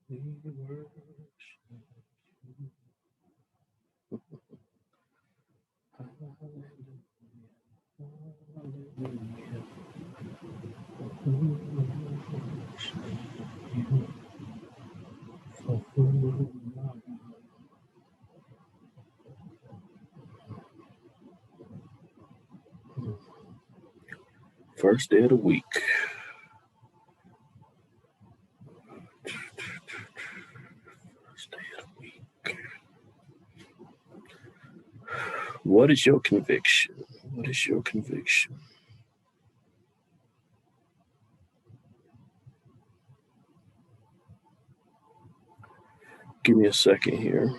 We worship you. Hallelujah. Hallelujah. We worship you for who you are. First day of the week. First day of the week. What is your conviction? What is your conviction? Give me a second here.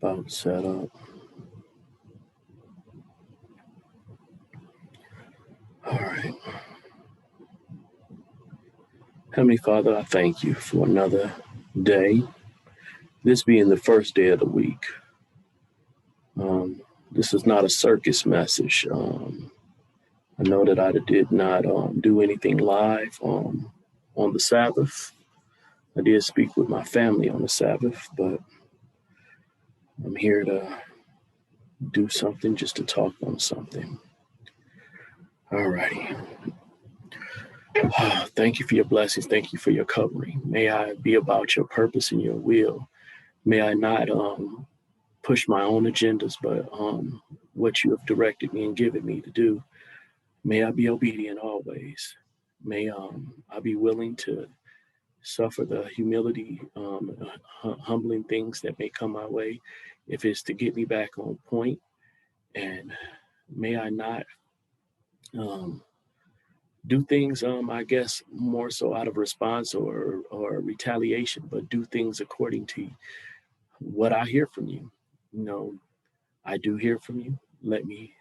About set up. All right. Heavenly Father, I thank you for another day. This being the first day of the week. This is not a circus message. I know that I did not do anything live on the Sabbath. I did speak with my family on the Sabbath, but I'm here to do something, just to talk on something. All righty. Thank you for your blessings. Thank you for your covering. May I be about your purpose and your will. May I not push my own agendas, but what you have directed me and given me to do. May I be obedient always. May I be willing to suffer the humility, humbling things that may come my way, if it's to get me back on point. And may I not um, do things, I guess, more so out of response or retaliation, but do things according to what I hear from you. You know, I do hear from you. Let me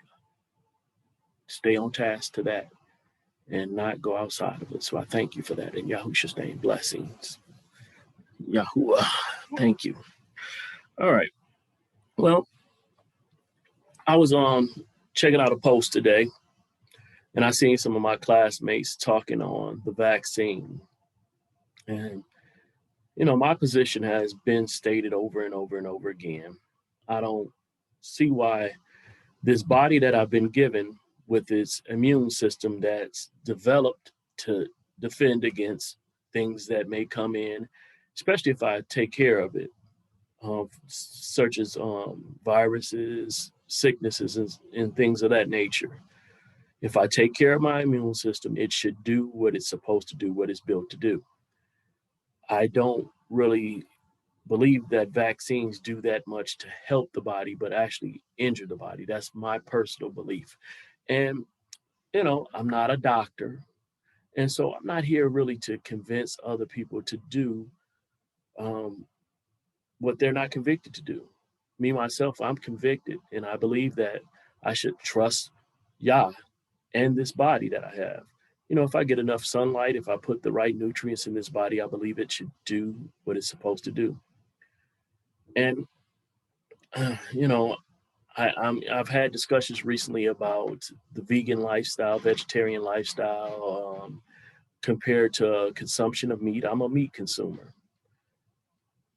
stay on task to that and not go outside of it. So I thank you for that. In Yahushua's name, blessings. Yahuwah, thank you. All right. Well, I was checking out a post today, and I seen some of my classmates talking on the vaccine. And my position has been stated over and over and over again. I don't see why this body that I've been given, with its immune system that's developed to defend against things that may come in, especially if I take care of it, such as viruses, sicknesses, and things of that nature. If I take care of my immune system, it should do what it's supposed to do, what it's built to do. I don't really believe that vaccines do that much to help the body, but actually injure the body. That's my personal belief. And, I'm not a doctor. And so I'm not here really to convince other people to do um, what they're not convicted to do. Me, myself, I'm convicted, and I believe that I should trust Yah and this body that I have. If I get enough sunlight, if I put the right nutrients in this body, I believe it should do what it's supposed to do. And, you know, I've had discussions recently about the vegan lifestyle, vegetarian lifestyle, compared to consumption of meat. I'm a meat consumer.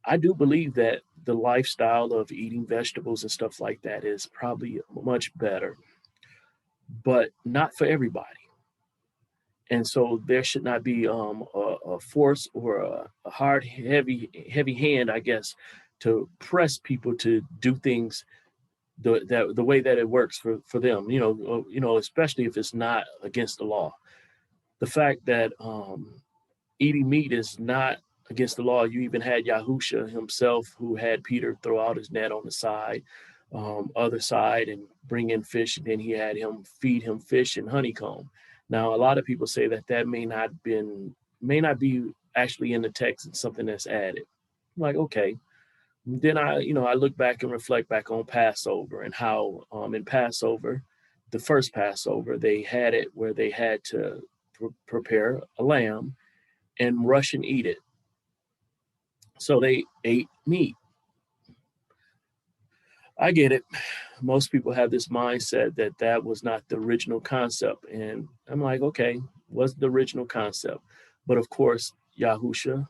I do believe that the lifestyle of eating vegetables and stuff like that is probably much better, but not for everybody. And so there should not be a force or a hard, heavy hand, I guess, to press people to do things the way that it works for them. Especially if it's not against the law. The fact that eating meat is not against the law. You even had Yahusha himself, who had Peter throw out his net on the side, other side, and bring in fish, and then he had him feed him fish and honeycomb. Now, a lot of people say that may not be actually in the text. It's something that's added. I'm like, okay. Then I look back and reflect back on Passover and how in Passover, the first Passover, they had it where they had to prepare a lamb and rush and eat it. So they ate meat. I get it. Most people have this mindset that was not the original concept. And I'm like, okay, was the original concept. But of course, Yahusha,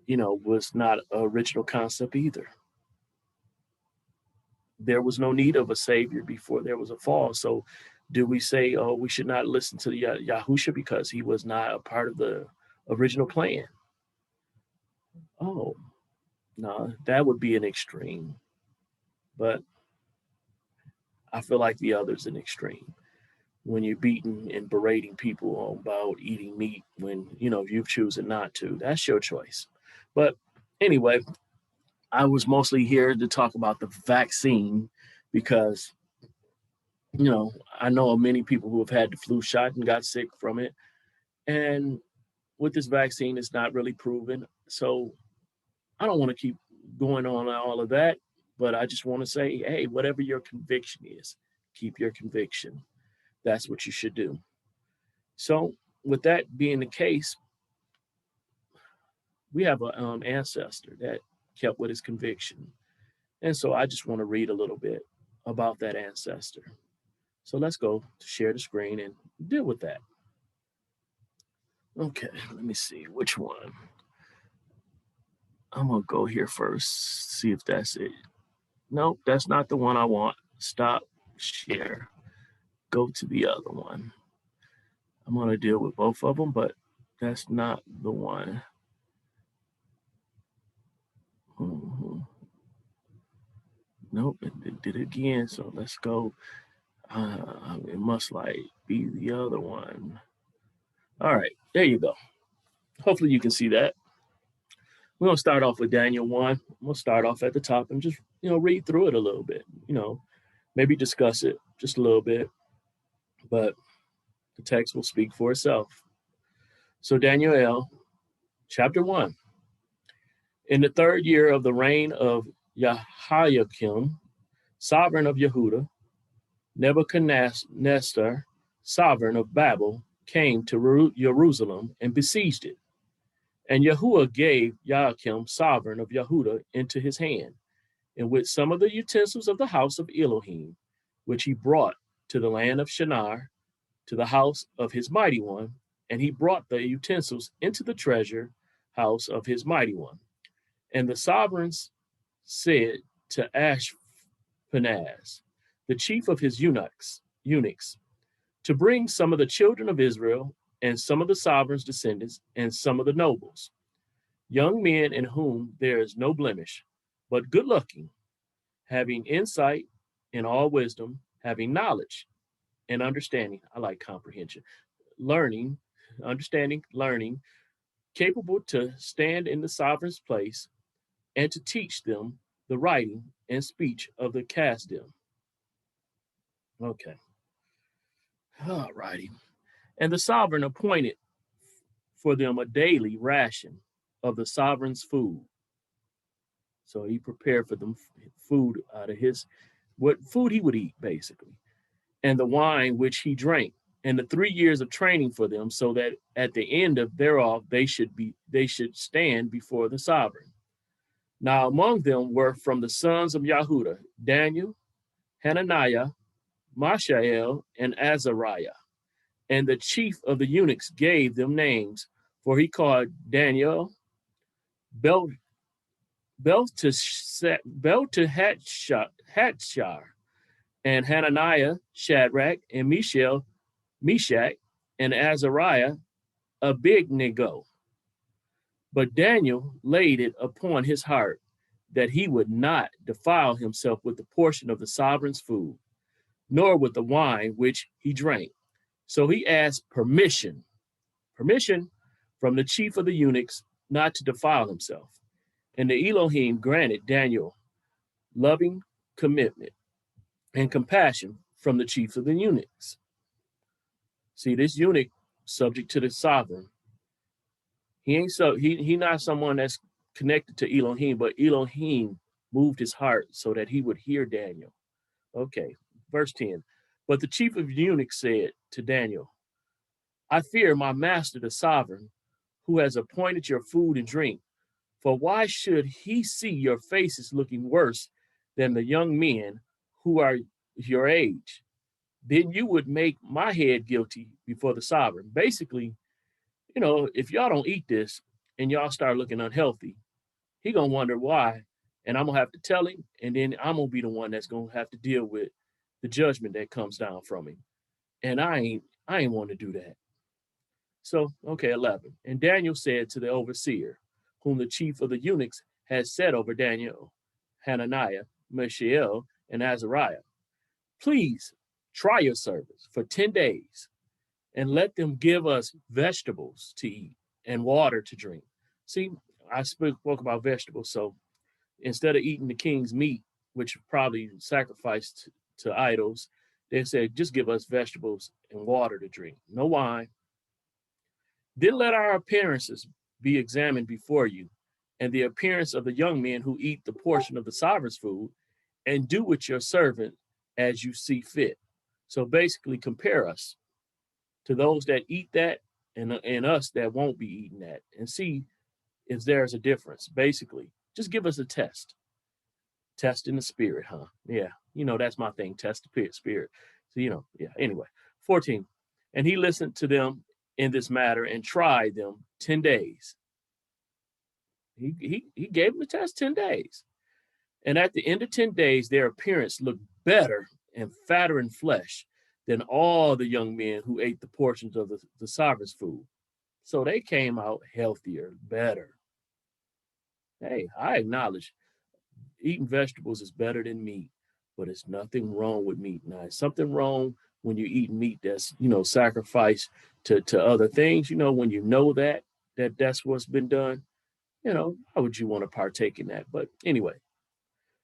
was not an original concept either. There was no need of a savior before there was a fall. So do we say, oh, we should not listen to Yahusha because he was not a part of the original plan? Oh, no, that would be an extreme. But I feel like the other's an extreme. When you're beating and berating people about eating meat when, you've chosen not to, that's your choice. But anyway, I was mostly here to talk about the vaccine because, I know of many people who have had the flu shot and got sick from it. And with this vaccine, it's not really proven. So I don't want to keep going on all of that, but I just want to say, hey, whatever your conviction is, keep your conviction. That's what you should do. So with that being the case, we have an ancestor that kept with his conviction. And so I just want to read a little bit about that ancestor. So let's go to share the screen and deal with that. Okay, let me see which one. I'm going to go here first, see if that's it. Nope, that's not the one I want. Stop, share, go to the other one. I'm going to deal with both of them, but that's not the one. Mm-hmm. Nope, it did it again. So let's go. It must be the other one. All right, there you go. Hopefully you can see that. We're going to start off with Daniel 1. We'll start off at the top and just, read through it a little bit, maybe discuss it just a little bit, but the text will speak for itself. So Daniel, chapter 1. In the 3rd year of the reign of Jehoiakim, sovereign of Yehuda, Nebuchadnezzar, sovereign of Babel, came to Jerusalem and besieged it. And Yahuwah gave Joachim, sovereign of Yehuda, into his hand, and with some of the utensils of the house of Elohim, which he brought to the land of Shinar, to the house of his mighty one, and he brought the utensils into the treasure house of his mighty one. And the sovereigns said to Ashpenaz, the chief of his eunuchs, to bring some of the children of Israel and some of the sovereign's descendants and some of the nobles, young men in whom there is no blemish, but good looking, having insight in all wisdom, having knowledge and understanding. I like comprehension, learning, understanding, learning, capable to stand in the sovereign's place and to teach them the writing and speech of the Kasdim. Okay. All righty. And the sovereign appointed for them a daily ration of the sovereign's food. So he prepared for them food out of what food he would eat, basically, and the wine which he drank, and the 3 years of training for them, so that at the end of thereof they should stand before the sovereign. Now among them were from the sons of Yehuda, Daniel, Hananiah, Mishael, and Azariah. And the chief of the eunuchs gave them names, for he called Daniel Belteshazzar, and Hananiah Shadrach, and Mishael Meshach, and Azariah Abednego. But Daniel laid it upon his heart that he would not defile himself with the portion of the sovereign's food, nor with the wine which he drank. So he asked permission from the chief of the eunuchs not to defile himself. And the Elohim granted Daniel loving commitment and compassion from the chief of the eunuchs. See, this eunuch subject to the sovereign. He not someone that's connected to Elohim, but Elohim moved his heart so that he would hear Daniel. Okay, verse 10. But the chief of the eunuchs said to Daniel, I fear my master, the sovereign, who has appointed your food and drink. For why should he see your faces looking worse than the young men who are your age? then you would make my head guilty before the sovereign. Basically, if y'all don't eat this and y'all start looking unhealthy, he gonna wonder why, and I'm gonna have to tell him, and then I'm gonna be the one that's gonna have to deal with the judgment that comes down from him. And I ain't want to do that. So, okay, 11. And Daniel said to the overseer, whom the chief of the eunuchs had set over Daniel, Hananiah, Mishael, and Azariah, please try your servants for 10 days and let them give us vegetables to eat and water to drink. See, I spoke about vegetables. So instead of eating the king's meat, which probably sacrificed to idols, they said, just give us vegetables and water to drink, no wine. Then let our appearances be examined before you, and the appearance of the young men who eat the portion of the sovereign's food, and do with your servant as you see fit. So basically, compare us to those that eat that and us that won't be eating that, and see if there's a difference. Basically, just give us a test. Test in the spirit, huh? Yeah, that's my thing. Test the spirit. So yeah. Anyway, 14. And he listened to them in this matter and tried them 10 days. He gave them the test 10 days. And at the end of 10 days, their appearance looked better and fatter in flesh than all the young men who ate the portions of the sovereign's food. So they came out healthier, better. Hey, I acknowledge eating vegetables is better than meat, but it's nothing wrong with meat. Now, it's something wrong when you eat meat that's, sacrificed to other things, when that's what's been done, how would you want to partake in that? But anyway,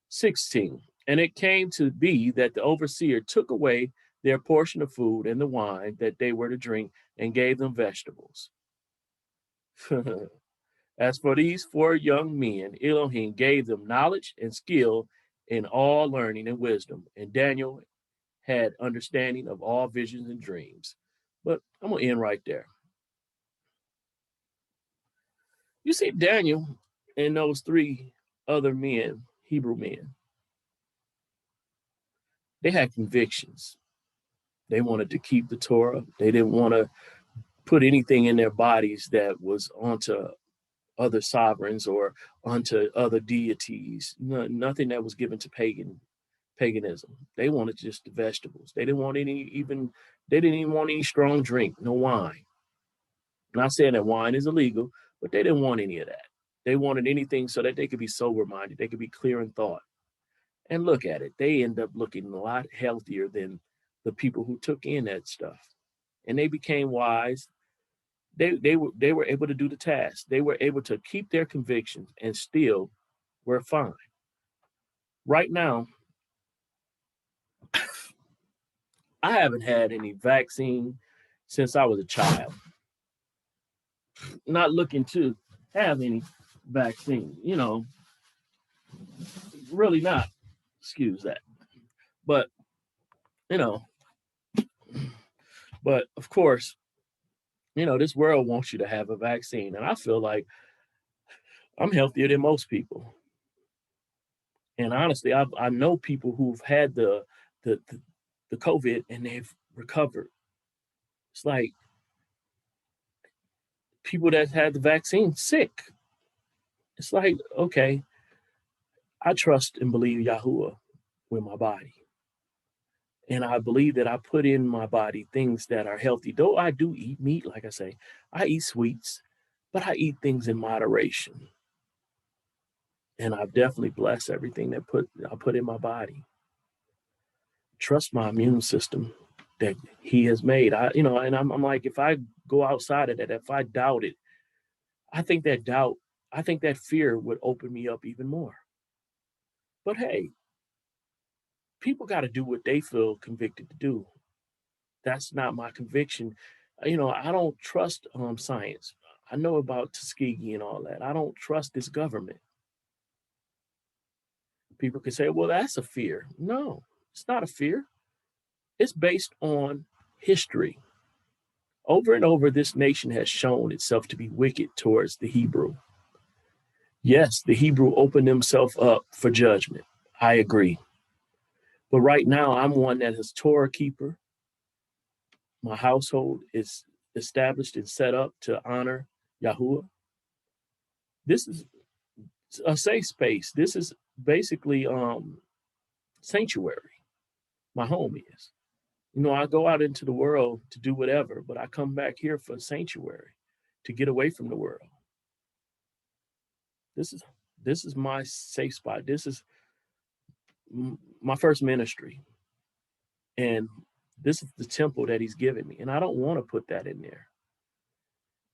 16. And it came to be that the overseer took away their portion of food and the wine that they were to drink and gave them vegetables. As for these 4 young men, Elohim gave them knowledge and skill in all learning and wisdom, and Daniel had understanding of all visions and dreams. But I'm going to end right there. You see, Daniel and those 3 other men, Hebrew men, they had convictions. They wanted to keep the Torah. They didn't want to put anything in their bodies that was onto other sovereigns or onto other deities. Nothing that was given to paganism. They wanted just the vegetables. They didn't even want any strong drink, no wine. I'm not saying that wine is illegal, but they didn't want any of that. They wanted anything so that they could be sober-minded, they could be clear in thought. And look at it, they end up looking a lot healthier than the people who took in that stuff. And they became wise. They were able to do the task. They were able to keep their convictions and still were fine. Right now, I haven't had any vaccine since I was a child. Not looking to have any vaccine, really not. Excuse that. But, but of course, this world wants you to have a vaccine. And I feel like I'm healthier than most people. And honestly, I know people who've had the COVID and they've recovered. It's like people that had the vaccine sick. It's like, okay, I trust and believe Yahuwah with my body. And I believe that I put in my body things that are healthy. Though I do eat meat, like I say, I eat sweets, but I eat things in moderation. And I've definitely blessed everything that I put in my body. Trust my immune system that he has made. And I'm like, if I go outside of that, if I doubt it, I think that fear would open me up even more. But hey, people got to do what they feel convicted to do. That's not my conviction. I don't trust science. I know about Tuskegee and all that. I don't trust this government. People can say, well, that's a fear. No, it's not a fear. It's based on history. Over and over, this nation has shown itself to be wicked towards the Hebrew. Yes, the Hebrew opened themselves up for judgment. I agree. But right now, I'm one that is Torah keeper. My household is established and set up to honor Yahuwah. This is a safe space. This is basically sanctuary. My home is. You know, I go out into the world to do whatever, but I come back here for sanctuary, to get away from the world. This is this is my safe spot. This is my first ministry, and this is the temple that he's given me, and I don't want to put that in there.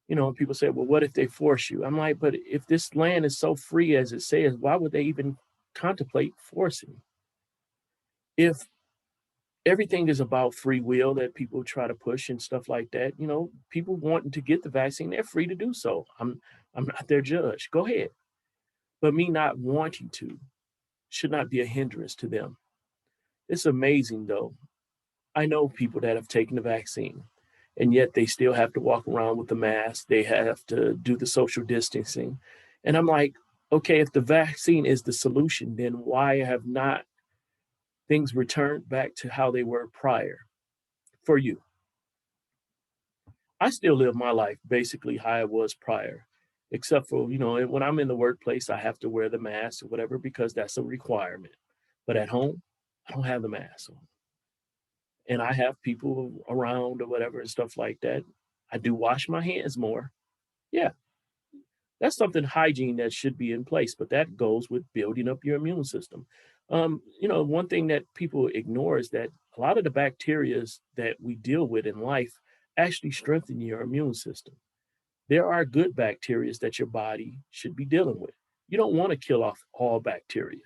You know, people say, well, what if they force you? I'm like, but if this land is so free as it says, why would they even contemplate forcing? If everything is about free will that people try to push and stuff like that, you know, people wanting to get the vaccine, they're free to do so. I'm not their judge. Go ahead. But me not wanting to should not be a hindrance to them. It's amazing though. I know people that have taken the vaccine and yet they still have to walk around with the mask. They have to do the social distancing. And I'm like, okay, if the vaccine is the solution, then why have not things returned back to how they were prior for you? I still live my life basically how it was prior, except for, you know, when I'm in the workplace, I have to wear the mask or whatever because that's a requirement. But at home, I don't have the mask on. And I have people around or whatever and stuff like that. I do wash my hands more. Yeah, that's something hygiene that should be in place, but that goes with building up your immune system. You know, one thing that people ignore is that a lot of the bacteria that we deal with in life actually strengthen your immune system. There are good bacteria that your body should be dealing with. You don't want to kill off all bacteria.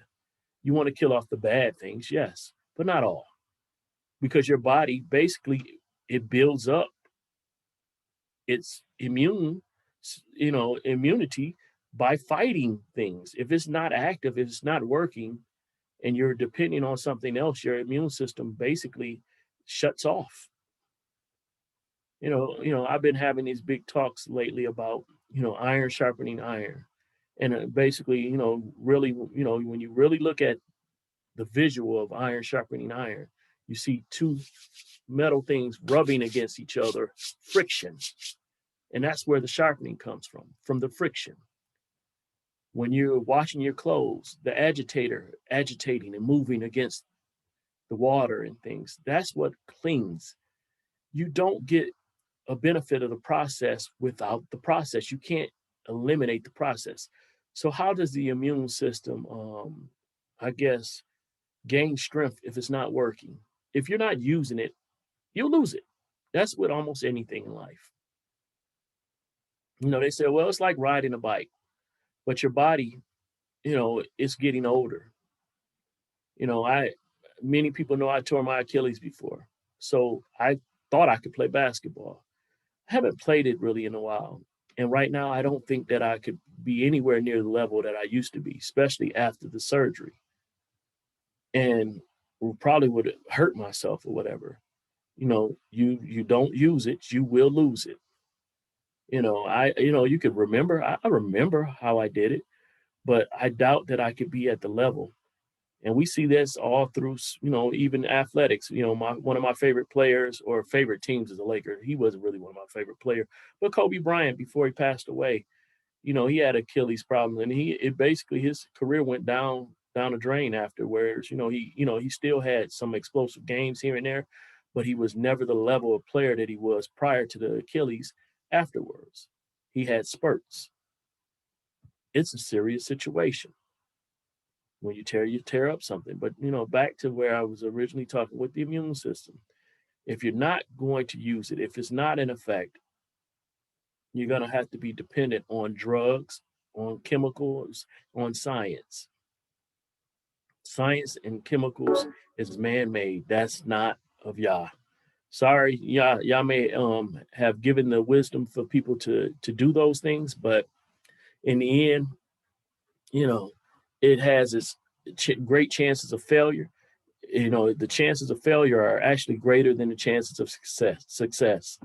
You want to kill off the bad things, yes, but not all, because your body basically it builds up its immunity by fighting things. If it's not active, if it's not working, and you're depending on something else, your immune system basically shuts off. I've been having these big talks lately about, iron sharpening iron. And basically, really, when you really look at the visual of iron sharpening iron, you see two metal things rubbing against each other, friction. And that's where the sharpening comes from the friction. When you're washing your clothes, the agitator agitating and moving against the water and things, that's what cleans. You don't get a benefit of the process without the process. You can't eliminate the process. So how does the immune system, I guess, gain strength if it's not working? If you're not using it, you'll lose it. That's with almost anything in life. They say, well, it's like riding a bike, but your body, it's getting older. I many people know I tore my Achilles before. So I thought I could play basketball. I haven't played it really in a while. And right now, I don't think that I could be anywhere near the level that I used to be, especially after the surgery. And probably would hurt myself or whatever. You don't use it, you will lose it. You could remember, I remember how I did it, but I doubt that I could be at the level. And we see this all through, even athletics. One of my favorite players or favorite teams is the Lakers. He wasn't really one of my favorite players, but Kobe Bryant, before he passed away, he had Achilles problems, and basically his career went down a drain afterwards. He still had some explosive games here and there, but he was never the level of player that he was prior to the Achilles afterwards. He had spurts. It's a serious situation when you tear up something. But back to where I was originally talking with the immune system. If you're not going to use it, if it's not in effect, you're going to have to be dependent on drugs, on chemicals, on science. Science and chemicals is man-made. That's not of Yah. Sorry, Yah may have given the wisdom for people to do those things, but in the end, it has its great chances of failure. The chances of failure are actually greater than the chances of success.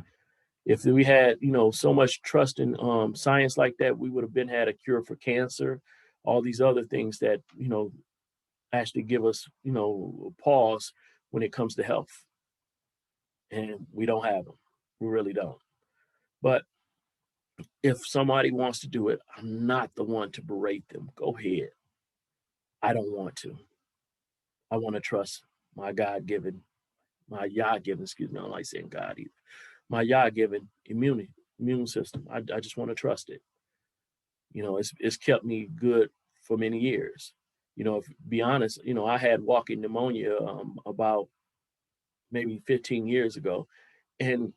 If we had, so much trust in science like that, we would have had a cure for cancer, all these other things that, actually give us, pause when it comes to health. and we don't have them. We really don't. But if somebody wants to do it, I'm not the one to berate them. Go ahead. I don't want to. I want to trust my God-given, my Yah-given, excuse me, I don't like saying God either. My Yah-given immune system. I just want to trust it. You know, it's kept me good for many years. You know, if be honest, you know, I had walking pneumonia about maybe 15 years ago, and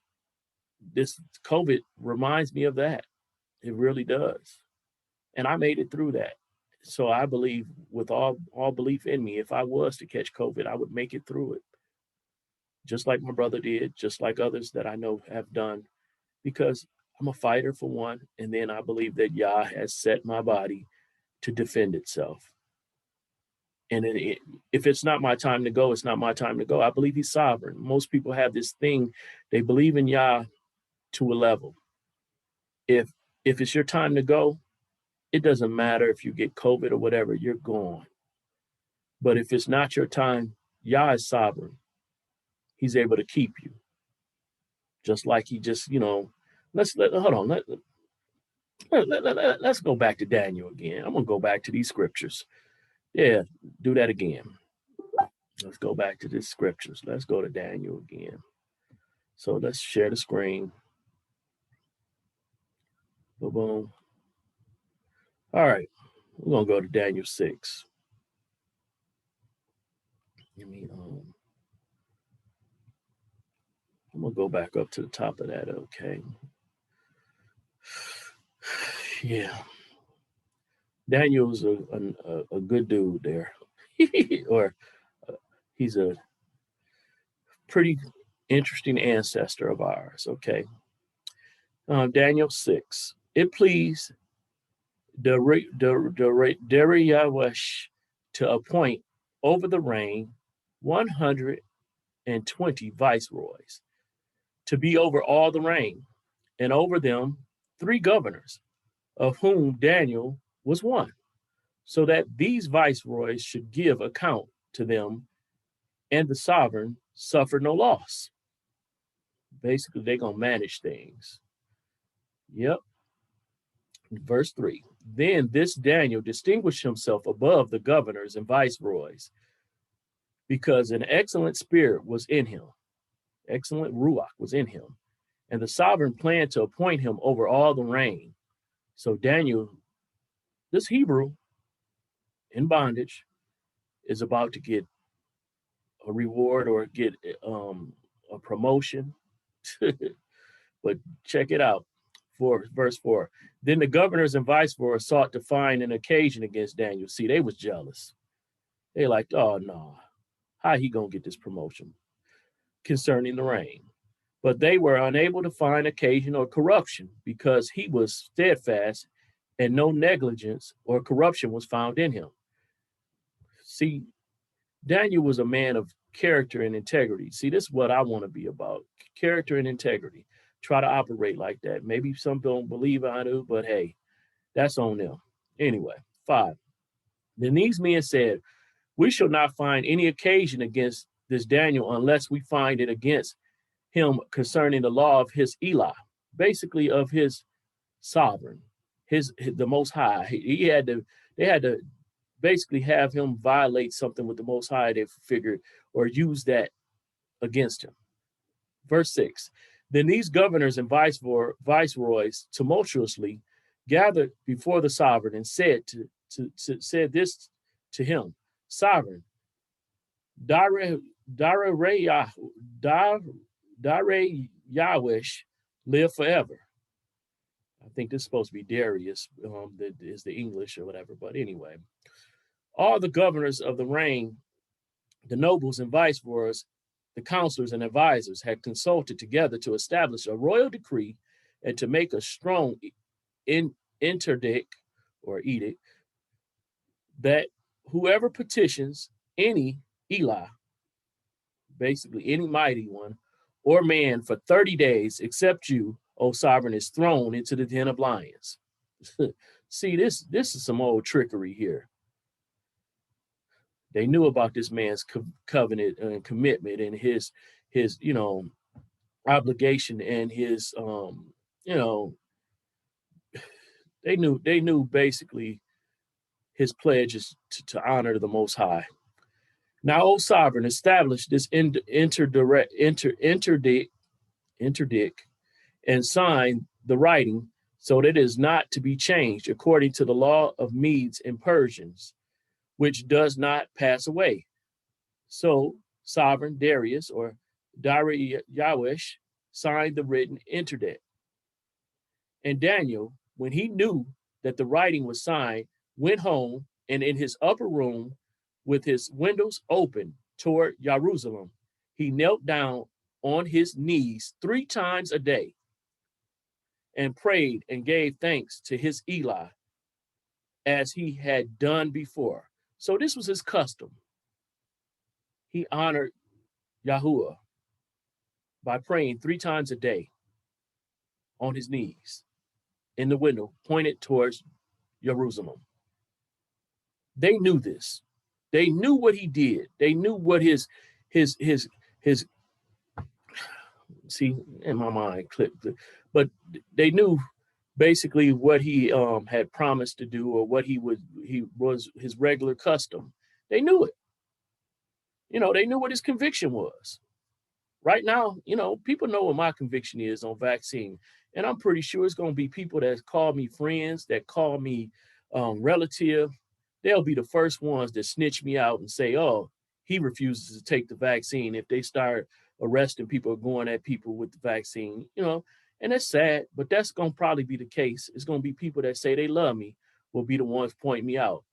this COVID reminds me of that. It really does, and I made it through that. So I believe with all belief in me, if I was to catch COVID, I would make it through it, just like my brother did, just like others that I know have done, because I'm a fighter for one, and then I believe that Yah has set my body to defend itself. And if it's not my time to go, it's not my time to go. I believe he's sovereign. Most people have this thing, they believe in Yah to a level. If it's your time to go, it doesn't matter if you get COVID or whatever, you're gone. But if it's not your time, Yah is sovereign. He's able to keep you. Just like he just, you know, let's go back to Daniel again. I'm gonna go back to these scriptures. Yeah, do that again. Let's go back to these scriptures. Let's go to Daniel again. So let's share the screen. Boom, boom. All right, we're gonna go to Daniel 6. Let me I'm gonna go back up to the top of that. Okay. Yeah. Daniel's a good dude there, or he's a pretty interesting ancestor of ours. Okay. Daniel 6. It pleased Darius to appoint over the reign 120 viceroys to be over all the reign, and over them 3 governors, of whom Daniel was one, so that these viceroys should give account to them, and the sovereign suffer no loss. Basically, they're going to manage things. Yep. Verse 3. Then this Daniel distinguished himself above the governors and viceroys, because an excellent spirit was in him, excellent ruach was in him, and the sovereign planned to appoint him over all the reign. So Daniel, this Hebrew in bondage, is about to get a reward or get a promotion. But check it out. For verse 4. Then the governors and viceroys sought to find an occasion against Daniel. See, they was jealous. They like, oh no, how he gonna get this promotion concerning the reign? But they were unable to find occasion or corruption, because he was steadfast, and no negligence or corruption was found in him. See, Daniel was a man of character and integrity. See, this is what I want to be about: character and integrity. Try to operate like that. Maybe some don't believe I do, but hey, that's on them. Anyway, 5. Then these men said, we shall not find any occasion against this Daniel unless we find it against him concerning the law of his Elah, basically of his sovereign, the Most High. They had to basically have him violate something with the Most High, they figured, or use that against him. Verse 6. Then these governors and viceroys tumultuously gathered before the sovereign and said said this to him: Sovereign, Dare Yawish live forever. I think this is supposed to be Darius, that is the English or whatever. But anyway, all the governors of the reign, the nobles and viceroys, the counselors and advisors, had consulted together to establish a royal decree and to make a strong interdict or edict that whoever petitions any Elah, basically any mighty one, or man for 30 days, except you, O sovereign, is thrown into the den of lions. See, this is some old trickery here. They knew about this man's covenant and commitment and his obligation and his, you know, they knew basically his pledge is to honor the Most High. Now, O Sovereign, establish this interdict and sign the writing so that it is not to be changed according to the law of Medes and Persians, which does not pass away. So Sovereign Darius or Darius signed the written interdict. And Daniel, when he knew that the writing was signed, went home and in his upper room with his windows open toward Jerusalem, he knelt down on his knees 3 times a day and prayed and gave thanks to his Elah as he had done before. So this was his custom. He honored Yahuwah by praying 3 times a day on his knees in the window pointed towards Jerusalem. They knew this. They knew what he did. They knew what his see, in my mind clipped, but they knew basically what he had promised to do, or what he was his regular custom. They knew it. They knew what his conviction was. Right now, people know what my conviction is on vaccine. And I'm pretty sure it's going to be people that call me friends, that call me relative. They'll be the first ones that snitch me out and say, oh, he refuses to take the vaccine if they start arresting people or going at people with the vaccine, and that's sad, but that's going to probably be the case. It's going to be people that say they love me will be the ones pointing me out.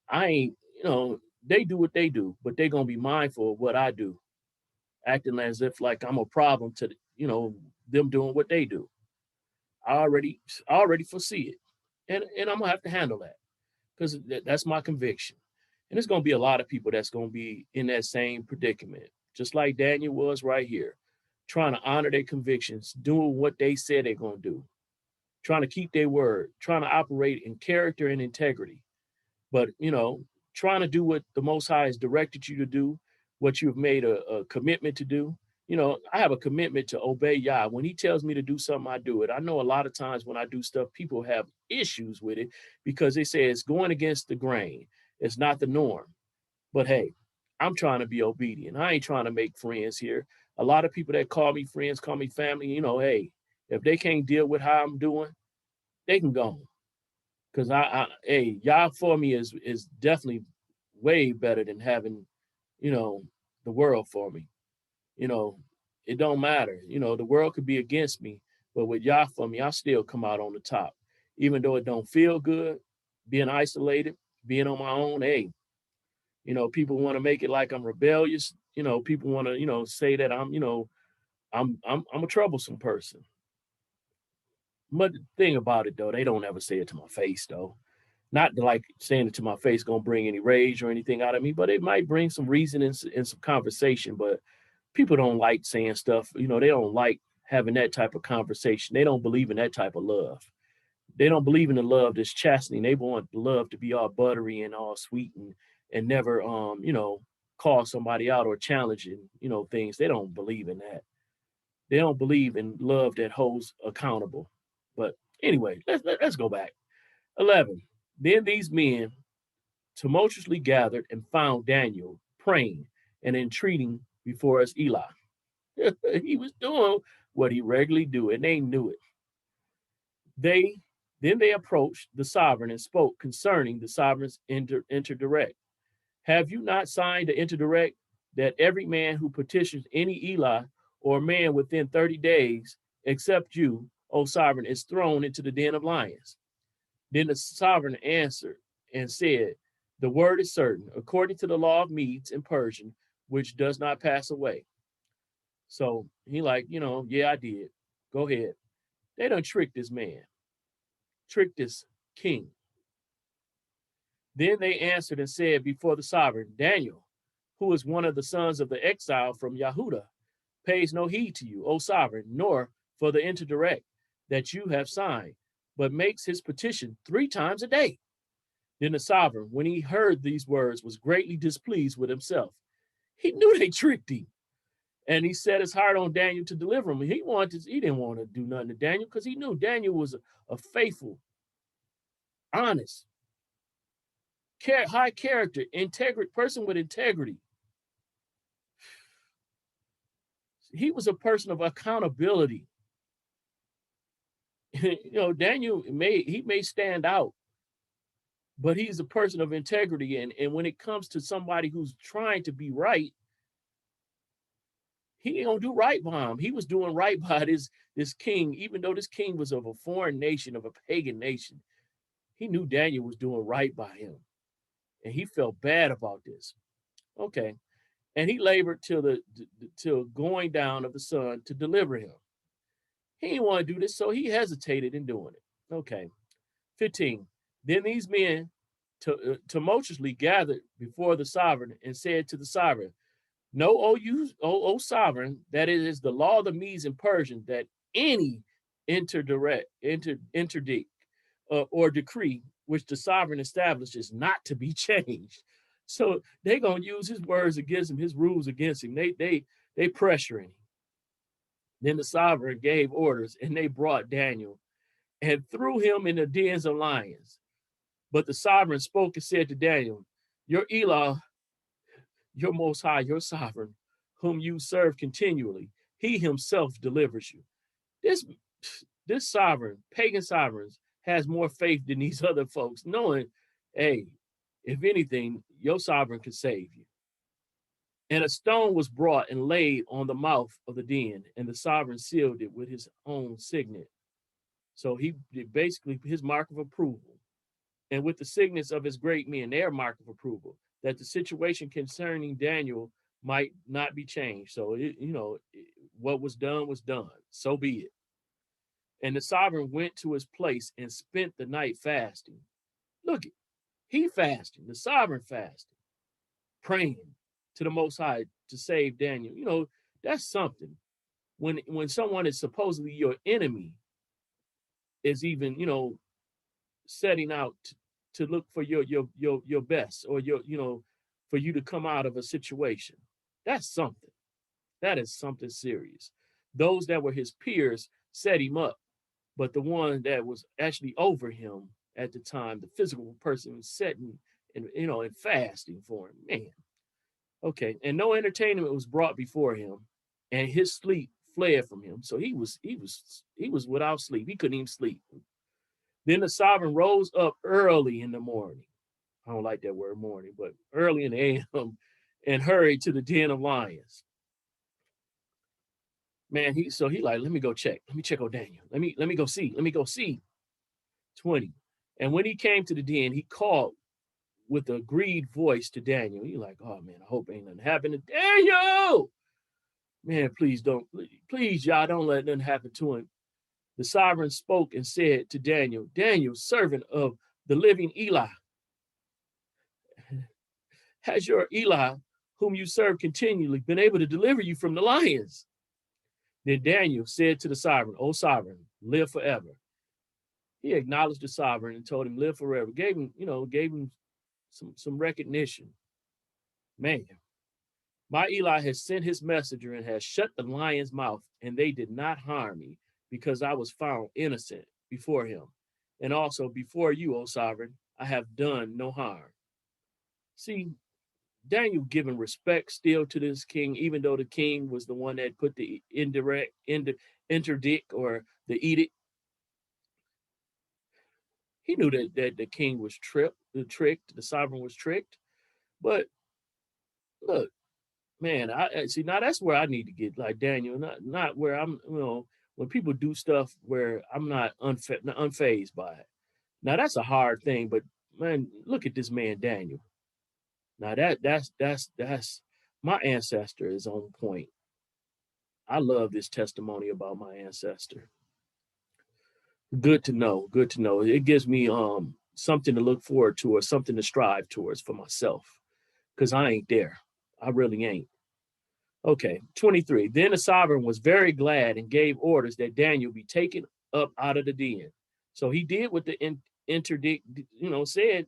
I ain't, they do what they do, but they're going to be mindful of what I do, acting as if like I'm a problem to, them doing what they do. I already foresee it. And I'm gonna have to handle that because that's my conviction. And there's gonna be a lot of people that's gonna be in that same predicament, just like Daniel was right here, trying to honor their convictions, doing what they said they're gonna do, trying to keep their word, trying to operate in character and integrity. But trying to do what the Most High has directed you to do, what you've made a commitment to do. I have a commitment to obey Yah. When he tells me to do something, I do it. I know a lot of times when I do stuff, people have issues with it because they say it's going against the grain. It's not the norm. But hey, I'm trying to be obedient. I ain't trying to make friends here. A lot of people that call me friends, call me family, hey, if they can't deal with how I'm doing, they can go. Because hey, Yah for me is definitely way better than having, the world for me. It don't matter. The world could be against me, but with Yah for me, I still come out on the top. Even though it don't feel good, being isolated, being on my own, hey, people want to make it like I'm rebellious. People want to, say that I'm a troublesome person. But the thing about it though, they don't ever say it to my face though. Not like saying it to my face gonna bring any rage or anything out of me, but it might bring some reason and some conversation. But people don't like saying stuff, they don't like having that type of conversation. They don't believe in that type of love. They don't believe in the love that's chastening. They want the love to be all buttery and all sweet and never call somebody out or challenging, things. They don't believe in that. They don't believe in love that holds accountable. But anyway, let's go back. 11. Then these men tumultuously gathered and found Daniel praying and entreating before his Elah. He was doing what he regularly do, and they knew it. Then they approached the sovereign and spoke concerning the sovereign's interdict. Have you not signed the interdict that every man who petitions any Elah or man within 30 days, except you, O sovereign, is thrown into the den of lions? Then the sovereign answered and said, the word is certain, according to the law of Medes and Persian, which does not pass away. So he like, yeah, I did. Go ahead. They done tricked this man, tricked this king. Then they answered and said before the sovereign, Daniel, who is one of the sons of the exile from Yahuda, pays no heed to you, O sovereign, nor for the interdict that you have signed, but makes his petition 3 times a day. Then the sovereign, when he heard these words, was greatly displeased with himself. He knew they tricked him. And he set his heart on Daniel to deliver him. He didn't want to do nothing to Daniel because he knew Daniel was a faithful, honest, high character, person with integrity. He was a person of accountability. Daniel may stand out, but he's a person of integrity. And when it comes to somebody who's trying to be right, he ain't gonna do right by him. He was doing right by this king, even though this king was of a foreign nation, of a pagan nation. He knew Daniel was doing right by him, and he felt bad about this. Okay, and he labored till going down of the sun to deliver him. He didn't want to do this, so he hesitated in doing it. Okay, 15. Then these men tumultuously gathered before the sovereign and said to the sovereign, "Know, O sovereign, that it is the law of the Medes and Persians that any interdict or decree which the sovereign establishes not to be changed." So they're gonna use his words against him, his rules against him. They pressuring him. Then the sovereign gave orders, and they brought Daniel and threw him in the dens of lions. But the sovereign spoke and said to Daniel, "Your Elah, your Most High, your sovereign, whom you serve continually, he himself delivers you." This sovereign, pagan sovereigns, has more faith than these other folks, knowing, hey, if anything, your sovereign can save you. And a stone was brought and laid on the mouth of the den, and the sovereign sealed it with his own signet. So he basically his mark of approval, and with the signets of his great men, their mark of approval, that the situation concerning Daniel might not be changed. So what was done. So be it. And the sovereign went to his place and spent the night fasting. Look, he fasting, the sovereign fasting, praying to the Most High to save Daniel. That's something. When someone is supposedly your enemy is even, setting out to look for your best, or for you to come out of a situation. That's something. That is something serious. Those that were his peers set him up, but the one that was actually over him at the time, the physical person, was setting and fasting for him. Man. Okay, and no entertainment was brought before him, and his sleep fled from him. So he was without sleep. He couldn't even sleep. Then the sovereign rose up early in the morning. I don't like that word morning, but early in the AM, and hurried to the den of lions. Man, he like, let me go check. Let me check on Daniel. Let me go see. Let me go see. 20. And when he came to the den, he called with a grieved voice to Daniel. He like, oh man, I hope ain't nothing happen to Daniel. Man, please y'all don't let nothing happen to him. The sovereign spoke and said to Daniel, "Daniel, servant of the living Elah, has your Elah, whom you serve continually, been able to deliver you from the lions?" Then Daniel said to the sovereign, "O sovereign, live forever." He acknowledged the sovereign and told him, "Live forever." Gave him some recognition. Man, my Elah has sent his messenger and has shut the lion's mouth, and they did not harm me, because I was found innocent before him. And also before you, O sovereign, I have done no harm. See, Daniel giving respect still to this king, even though the king was the one that put the interdict or the edict. He knew that the king was tricked, the sovereign was tricked. But look, man, I see, now that's where I need to get like Daniel, not where I'm, when people do stuff where I'm not unfazed by it. Now that's a hard thing, but man, look at this man Daniel. Now that's my ancestor is on point. I love this testimony about my ancestor. Good to know. Good to know. It gives me something to look forward to, or something to strive towards for myself, because I ain't there. I really ain't. Okay, 23. Then the sovereign was very glad and gave orders that Daniel be taken up out of the den. So he did what the interdict, said.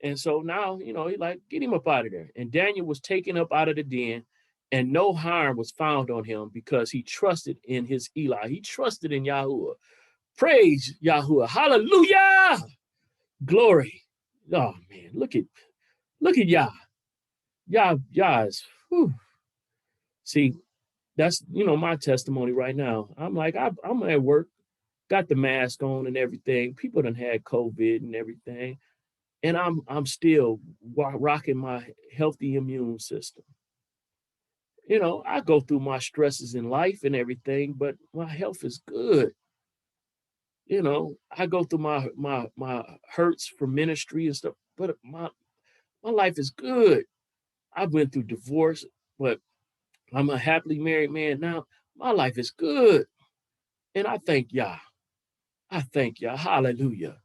And so now, he like, get him up out of there. And Daniel was taken up out of the den, and no harm was found on him because he trusted in his Eli. He trusted in Yahuwah. Praise Yahuwah. Hallelujah. Glory. Oh man, look at Yah. Yah is, whew. See, that's, my testimony right now. I'm like, I'm at work, got the mask on and everything. People done had COVID and everything. And I'm still rocking my healthy immune system. I go through my stresses in life and everything, but my health is good. I go through my hurts for ministry and stuff, but my life is good. I went through divorce, but I'm a happily married man now. My life is good. And I thank Yah. I thank Yah. Hallelujah.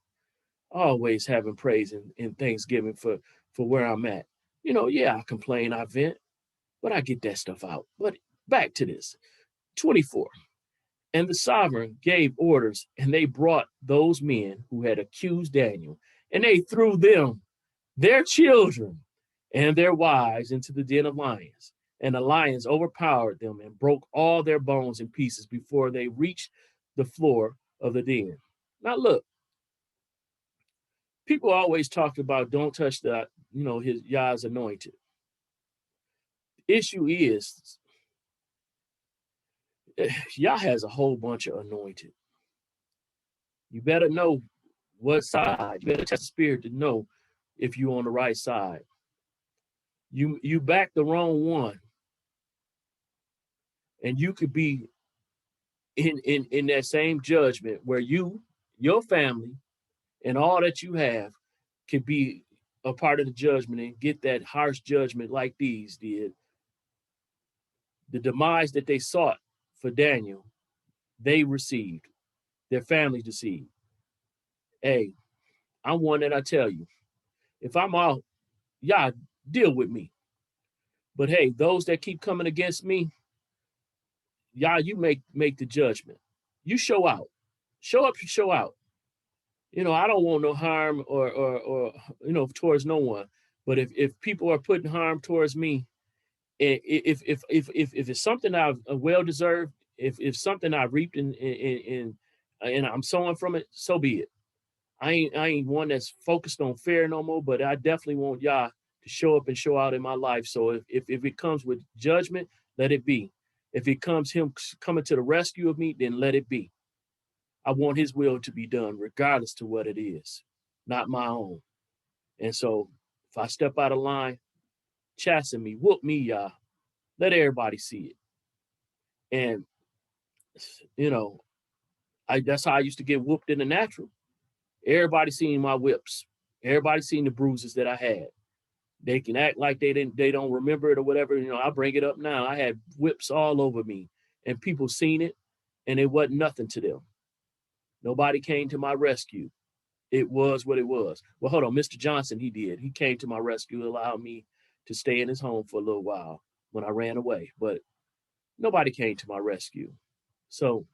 Always having praise and thanksgiving for where I'm at. Yeah, I complain, I vent, but I get that stuff out. But back to this. 24. And the sovereign gave orders, and they brought those men who had accused Daniel, and they threw them, their children, and their wives into the den of lions. And the lions overpowered them and broke all their bones in pieces before they reached the floor of the den. Now look, people always talk about don't touch the, his Yah's anointed. The issue is, Yah has a whole bunch of anointed. You better know what side. You better test the spirit to know if you're on the right side. You back the wrong one, and you could be in that same judgment where you, your family, and all that you have could be a part of the judgment and get that harsh judgment like these did. The demise that they sought for Daniel, they received. Their families received. Hey, I'm one that I tell you, if I'm out, y'all deal with me. But hey, those that keep coming against me, y'all, you make the judgment. You show out. Show up, you show out. I don't want no harm or towards no one. But if people are putting harm towards me, if it's something I've well deserved, if something I reaped and I'm sowing from it, so be it. I ain't one that's focused on fear no more, but I definitely want y'all to show up and show out in my life. So if it comes with judgment, let it be. If it comes him coming to the rescue of me, then let it be. I want his will to be done, regardless to what it is, not my own. And so if I step out of line, chasten me, whoop me, y'all. Let everybody see it. And, that's how I used to get whooped in the natural. Everybody seen my whips. Everybody seen the bruises that I had. They can act like they don't remember it or whatever. I bring it up now. I had whips all over me, and people seen it, and it wasn't nothing to them. Nobody came to my rescue. It was what it was. Well, hold on. Mr. Johnson, he did. He came to my rescue, allowed me to stay in his home for a little while when I ran away. But nobody came to my rescue. So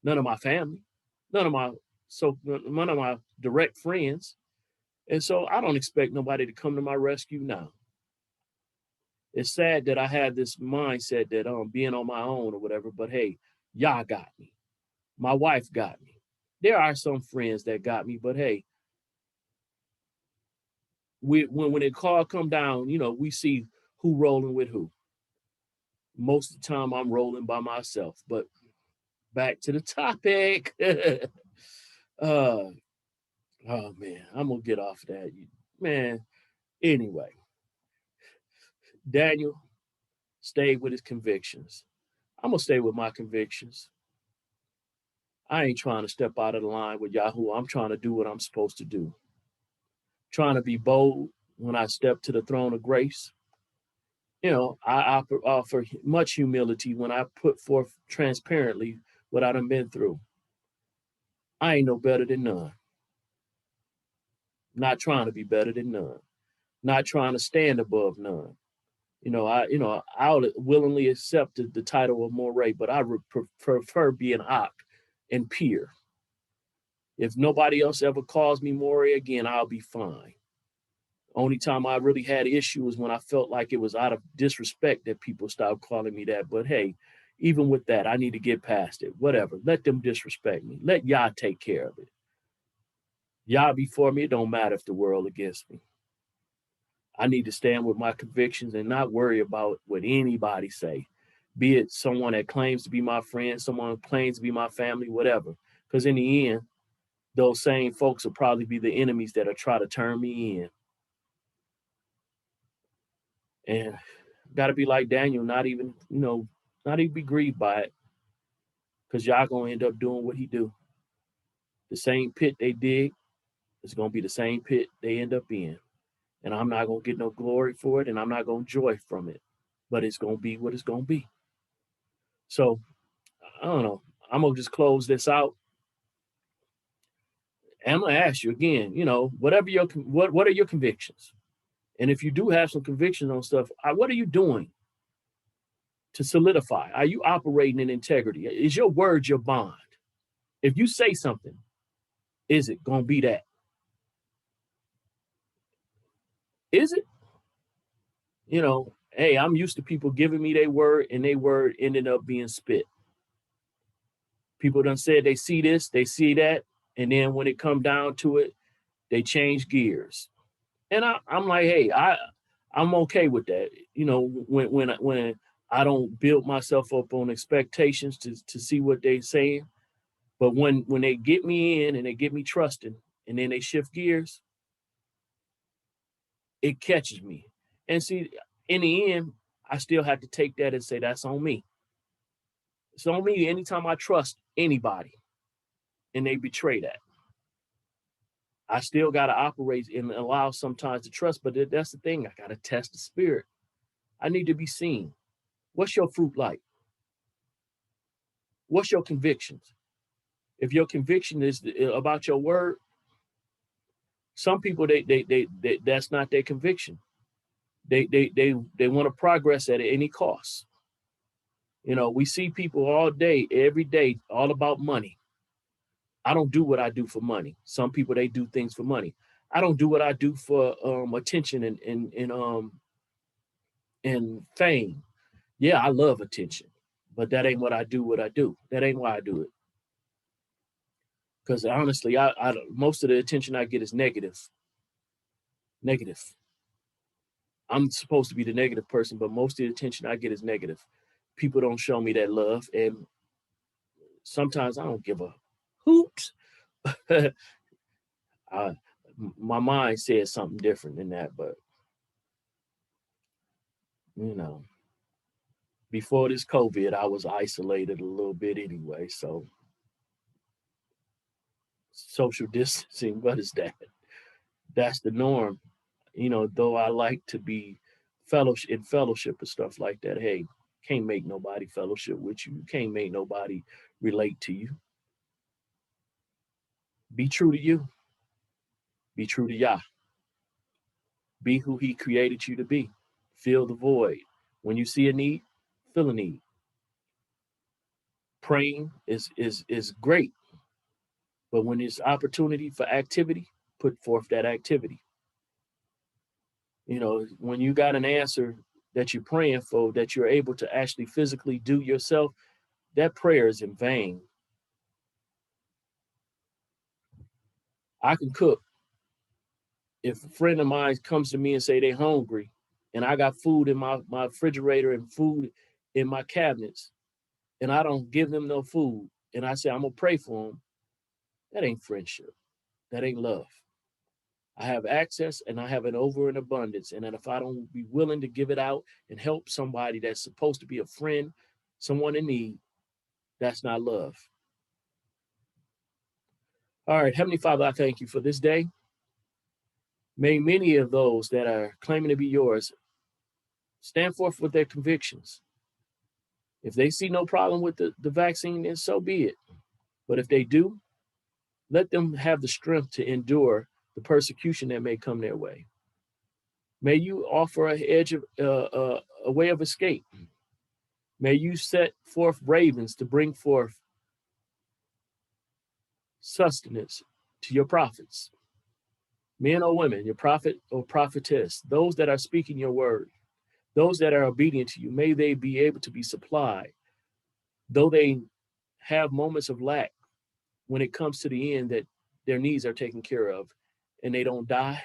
none of my family, none of my direct friends. And so I don't expect nobody to come to my rescue now. It's sad that I had this mindset that being on my own or whatever, but hey, y'all got me. My wife got me. There are some friends that got me, but hey, when the call come down, we see who rolling with who. Most of the time I'm rolling by myself, but back to the topic. Oh man, I'm gonna get off that. Man, anyway, Daniel stayed with his convictions. I'm gonna stay with my convictions. I ain't trying to step out of the line with Yahoo. I'm trying to do what I'm supposed to do. Trying to be bold when I step to the throne of grace. I offer much humility when I put forth transparently what I done been through. I ain't no better than none. Not trying to be better than none. Not trying to stand above none. I'll willingly accept the title of Moray, but I prefer being Ak and peer. If nobody else ever calls me Moray again, I'll be fine. Only time I really had issue was when I felt like it was out of disrespect that people stopped calling me that. But hey, even with that, I need to get past it. Whatever. Let them disrespect me. Let Yah take care of it. Yah before me, it don't matter if the world against me. I need to stand with my convictions and not worry about what anybody say. Be it someone that claims to be my friend, someone who claims to be my family, whatever. Because in the end, those same folks will probably be the enemies that'll try to turn me in. And got to be like Daniel, not even, not even be grieved by it, because y'all gonna end up doing what he do. The same pit they dig is gonna be the same pit they end up in, and I'm not gonna get no glory for it, and I'm not gonna joy from it. But it's gonna be what it's gonna be. So I don't know. I'm gonna just close this out. And I'm gonna ask you again. Whatever what are your convictions? And if you do have some convictions on stuff, what are you doing to solidify? Are you operating in integrity? Is your word your bond? If you say something, is it gonna be that? Is it? Hey, I'm used to people giving me their word and their word ended up being spit. People done said they see this, they see that, and then when it come down to it, they change gears. And I'm like, hey, I'm okay with that. When I don't build myself up on expectations to see what they saying, but when they get me in and they get me trusting, and then they shift gears, it catches me. And see, in the end, I still have to take that and say that's on me. It's on me anytime I trust anybody and they betray that. I still got to operate and allow sometimes to trust, but that's the thing. I got to test the spirit. I need to be seen. What's your fruit like? What's your convictions? If your conviction is about your word, some people they that's not their conviction. They want to progress at any cost. We see people all day, every day, all about money. I don't do what I do for money. Some people they do things for money. I don't do what I do for attention and fame. Yeah, I love attention, but that ain't what I do. What I do. That ain't why I do it. Because honestly, I most of the attention I get is negative. Negative. I'm supposed to be the negative person, but most of the attention I get is negative. People don't show me that love, and sometimes I don't give a hoot. My mind says something different than that, but you know, before this COVID, I was isolated a little bit anyway. So social distancing, what is that? That's the norm. Though I like to be fellowship and stuff like that. Hey, can't make nobody fellowship with you. You can't make nobody relate to you. Be true to you. Be true to Yah. Be who He created you to be. Fill the void. When you see a need, fill a need. Praying is great, but when there's opportunity for activity, put forth that activity. When you got an answer that you're praying for, that you're able to actually physically do yourself, that prayer is in vain. I can cook. If a friend of mine comes to me and say they're hungry, and I got food in my refrigerator and food in my cabinets, and I don't give them no food, and I say I'm gonna pray for them, that ain't friendship. That ain't love. I have access and I have an over in abundance. And then if I don't be willing to give it out and help somebody that's supposed to be a friend, someone in need, that's not love. All right, Heavenly Father, I thank you for this day. May many of those that are claiming to be yours stand forth with their convictions. If they see no problem with the vaccine, then so be it. But if they do, let them have the strength to endure the persecution that may come their way. May you offer a way of escape. May you set forth ravens to bring forth sustenance to your prophets. Men or women, your prophet or prophetess, those that are speaking your word, those that are obedient to you, may they be able to be supplied, though they have moments of lack when it comes to the end, that their needs are taken care of and they don't die,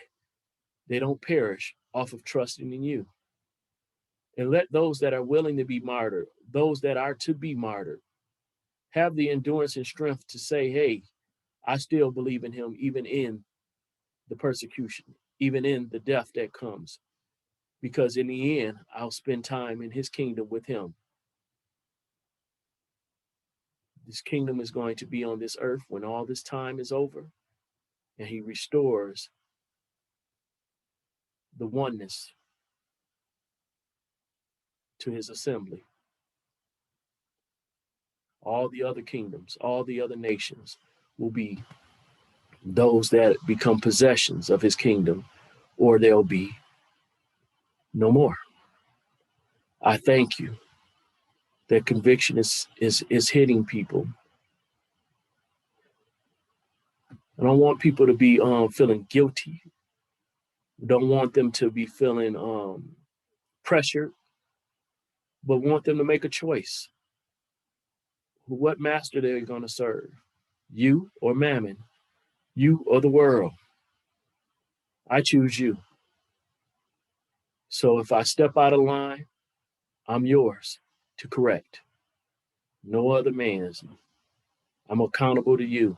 they don't perish off of trusting in you. And let those that are willing to be martyred, those that are to be martyred, have the endurance and strength to say, hey, I still believe in him, even in the persecution, even in the death that comes. Because in the end, I'll spend time in his kingdom with him. This kingdom is going to be on this earth when all this time is over, and he restores the oneness to his assembly. All the other kingdoms, all the other nations will be those that become possessions of his kingdom, or there'll be no more. I thank you that conviction is hitting people. I don't want people to be feeling guilty. Don't want them to be feeling pressured, but want them to make a choice. What master they're going to serve, you or mammon, you or the world. I choose you. So if I step out of line, I'm yours to correct. No other man's. I'm accountable to you.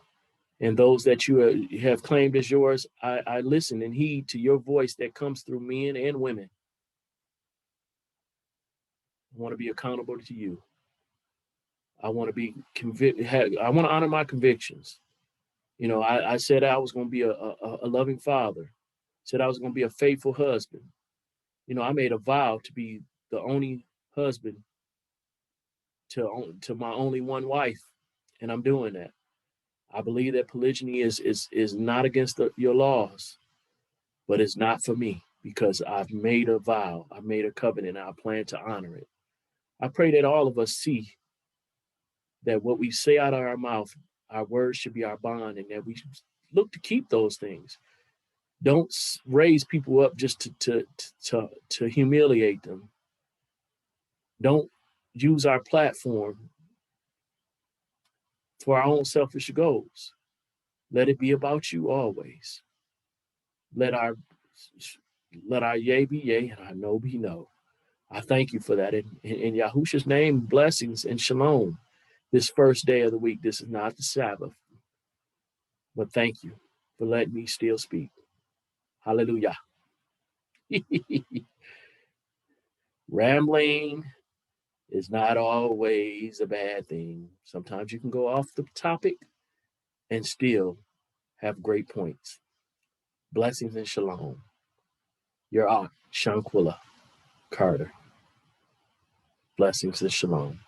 And those that you have claimed as yours, I listen and heed to your voice that comes through men and women. I want to be accountable to you. I want to be I want to honor my convictions. You know, I said I was going to be a loving father. Said I was going to be a faithful husband. You know, I made a vow to be the only husband to my only one wife, and I'm doing that. I believe that polygyny is not against your laws, but it's not for me because I've made a vow, I've made a covenant, and I plan to honor it. I pray that all of us see that what we say out of our mouth, our words should be our bond, and that we look to keep those things. Don't raise people up just to humiliate them. Don't use our platform for our own selfish goals. Let it be about you always. Let our let our yea be yea and our no be no. I thank you for that. In Yahushua's name, blessings and shalom. This first day of the week, this is not the Sabbath, but thank you for letting me still speak. Hallelujah. Rambling is not always a bad thing. Sometimes you can go off the topic and still have great points. Blessings and shalom. Your aunt, Shanquilla Carter. Blessings and shalom.